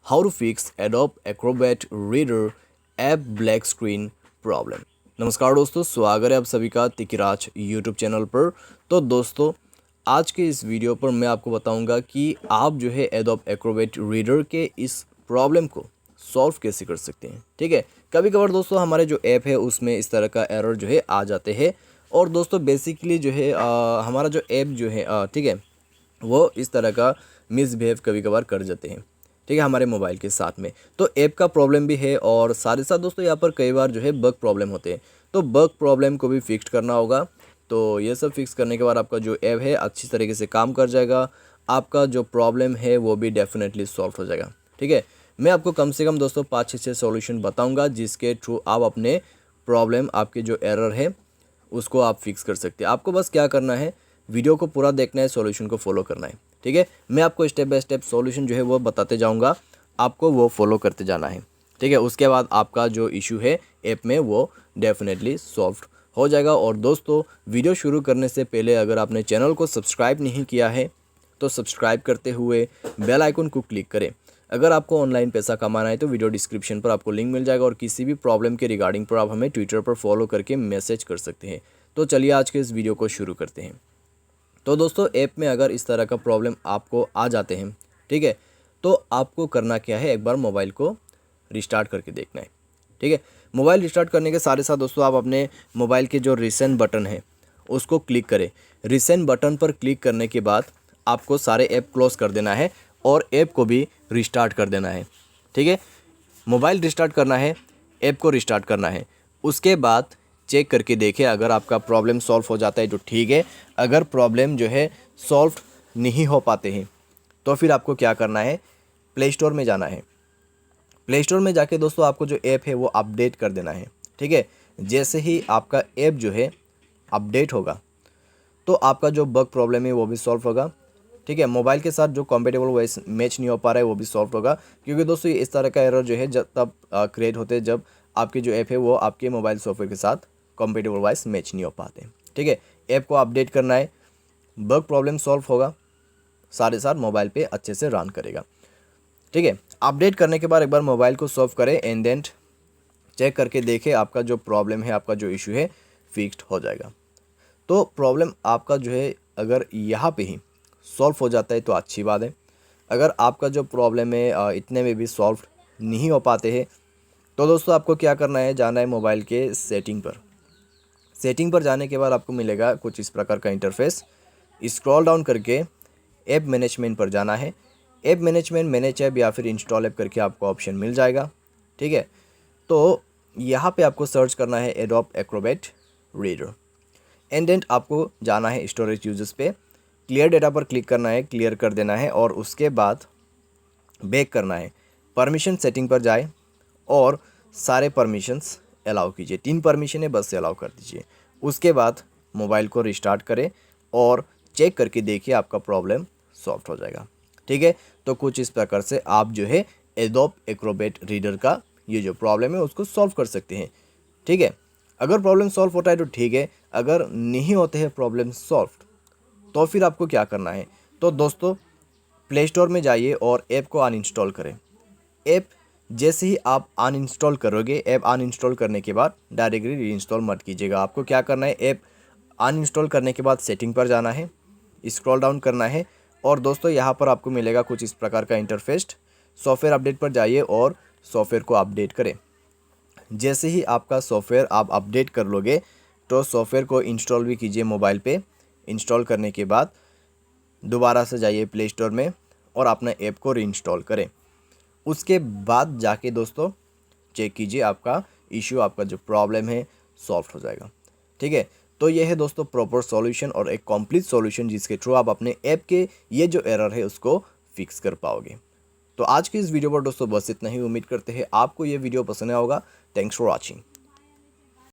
How to fix Adobe Acrobat reader app black screen problem. नमस्कार दोस्तों, स्वागत है आप सभी का तिकिराज यूट्यूब चैनल पर। तो दोस्तों, आज के इस वीडियो पर मैं आपको बताऊंगा कि आप जो है Adobe Acrobat रीडर के इस प्रॉब्लम को सॉल्व कैसे कर सकते हैं। ठीक है, कभी कभार दोस्तों हमारे जो ऐप है उसमें इस तरह का एरर जो है आ जाते हैं। और दोस्तों बेसिकली जो है हमारा जो ऐप जो है ठीक है, वो इस तरह का मिसबिहेव कभी कभार कर जाते हैं। ठीक है, हमारे मोबाइल के साथ में तो ऐप का प्रॉब्लम भी है और साथ ही साथ दोस्तों यहाँ पर कई बार जो है बग प्रॉब्लम होते हैं। तो बग प्रॉब्लम को भी फिक्स करना होगा। तो ये सब फिक्स करने के बाद आपका जो ऐप है अच्छी तरीके से काम कर जाएगा। आपका जो प्रॉब्लम है वो भी डेफिनेटली सॉल्व हो जाएगा। ठीक है, मैं आपको कम से कम दोस्तों 5-6 सॉल्यूशन बताऊंगा जिसके थ्रू आप अपने प्रॉब्लम, आपके जो एरर है उसको आप फिक्स कर सकते हैं। आपको बस क्या करना है, वीडियो को पूरा देखना है, सॉल्यूशन को फॉलो करना है। ठीक है, मैं आपको स्टेप बाय स्टेप सॉल्यूशन जो है वो बताते जाऊंगा, आपको वो फॉलो करते जाना है। ठीक है, उसके बाद आपका जो इशू है ऐप में वो डेफिनेटली सॉल्व हो जाएगा। और दोस्तों, वीडियो शुरू करने से पहले अगर आपने चैनल को सब्सक्राइब नहीं किया है तो सब्सक्राइब करते हुए बेल आइकन को क्लिक करें। अगर आपको ऑनलाइन पैसा कमाना है तो वीडियो डिस्क्रिप्शन पर आपको लिंक मिल जाएगा और किसी भी प्रॉब्लम के रिगार्डिंग पर आप हमें ट्विटर पर फॉलो करके मैसेज कर सकते हैं। तो चलिए आज के इस वीडियो को शुरू करते हैं। तो दोस्तों, ऐप में अगर इस तरह का प्रॉब्लम आपको आ जाते हैं, ठीक है, तो आपको करना क्या है, एक बार मोबाइल को रिस्टार्ट करके देखना है। ठीक है, मोबाइल रिस्टार्ट करने के साथ साथ दोस्तों आप अपने मोबाइल के जो रिसेंट बटन है उसको क्लिक करें। रिसेंट बटन पर क्लिक करने के बाद आपको सारे ऐप क्लोज कर देना है और ऐप को भी रिस्टार्ट कर देना है। ठीक है, मोबाइल रिस्टार्ट करना है, ऐप को रिस्टार्ट करना है। उसके बाद चेक करके देखें, अगर आपका प्रॉब्लम सॉल्व हो जाता है तो ठीक है। अगर प्रॉब्लम जो है सॉल्व नहीं हो पाते हैं तो फिर आपको क्या करना है, प्ले स्टोर में जाना है। प्ले स्टोर में जाके दोस्तों आपको जो ऐप है वो अपडेट कर देना है। ठीक है, जैसे ही आपका ऐप जो है अपडेट होगा तो आपका जो बग प्रॉब्लम है वो भी सॉल्व होगा। ठीक है, मोबाइल के साथ जो कंपेटेबल वॉइस मैच नहीं हो पा रहा है वो भी सॉल्व होगा। क्योंकि दोस्तों इस तरह का एरर जो है जब तब क्रिएट होते हैं जब आपके जो ऐप है वो आपके मोबाइल सॉफ्टवेयर के साथ कंपेटेबल वॉइस मैच नहीं हो पाते। ठीक है, ऐप को अपडेट करना है, बग प्रॉब्लम सॉल्व होगा, साथ ही साथ मोबाइल पे अच्छे से रन करेगा। ठीक है, अपडेट करने के बाद एक बार मोबाइल को सॉल्व करें एंड देन चेक करके देखें आपका जो प्रॉब्लम है, आपका जो इशू है फिक्स्ड हो जाएगा। तो प्रॉब्लम आपका जो है अगर यहाँ पे ही सॉल्व हो जाता है तो अच्छी बात है। अगर आपका जो प्रॉब्लम है इतने में भी सॉल्व नहीं हो पाते हैं तो दोस्तों आपको क्या करना है, जाना है मोबाइल के सेटिंग पर। सेटिंग पर जाने के बाद आपको मिलेगा कुछ इस प्रकार का इंटरफेस। स्क्रॉल डाउन करके ऐप मैनेजमेंट पर जाना है। ऐप मैनेजमेंट, मैनेज ऐप या फिर इंस्टॉल ऐप करके आपको ऑप्शन मिल जाएगा। ठीक है, तो यहाँ पे आपको सर्च करना है Adobe Acrobat reader and then आपको जाना है स्टोरेज यूजेस पे, क्लियर डेटा पर क्लिक करना है, क्लियर कर देना है और उसके बाद बैक करना है। परमिशन सेटिंग पर जाए और सारे परमिशंस अलाउ कीजिए। 3 परमिशन है, बस से अलाउ कर दीजिए। उसके बाद मोबाइल को रिस्टार्ट करें और चेक करके देखिए आपका प्रॉब्लम सॉल्व हो जाएगा। ठीक है, तो कुछ इस प्रकार से आप जो है Adobe Acrobat रीडर का ये जो प्रॉब्लम है उसको सॉल्व कर सकते हैं। ठीक है, अगर प्रॉब्लम सॉल्व होता है तो ठीक है, अगर नहीं होते हैं प्रॉब्लम सॉल्व तो फिर आपको क्या करना है, तो दोस्तों प्ले स्टोर में जाइए और ऐप को अनइंस्टॉल करें। ऐप जैसे ही आप अनइंस्टॉल करोगे, ऐप अनइंस्टॉल करने के बाद डायरेक्टली रीइंस्टॉल मत कीजिएगा। आपको क्या करना है, ऐप अनइंस्टॉल करने के बाद सेटिंग पर जाना है, स्क्रॉल डाउन करना है और दोस्तों यहाँ पर आपको मिलेगा कुछ इस प्रकार का इंटरफेस। सॉफ्टवेयर अपडेट पर जाइए और सॉफ्टवेयर को अपडेट करें। जैसे ही आपका सॉफ्टवेयर आप अपडेट कर लोगे तो सॉफ्टवेयर को इंस्टॉल भी कीजिए मोबाइल पे। इंस्टॉल करने के बाद दोबारा से जाइए प्ले स्टोर में और अपना ऐप को रीइंस्टॉल करें। उसके बाद जाके दोस्तों चेक कीजिए आपका इशू, आपका जो प्रॉब्लम है सॉल्व हो जाएगा। ठीक है, तो ये है दोस्तों प्रॉपर सॉल्यूशन और एक कंप्लीट सॉल्यूशन जिसके थ्रू आप अपने ऐप के ये जो एरर है उसको फिक्स कर पाओगे। तो आज की इस वीडियो पर दोस्तों बस इतना ही। उम्मीद करते हैं आपको ये वीडियो पसंद आया होगा। Thanks for watching.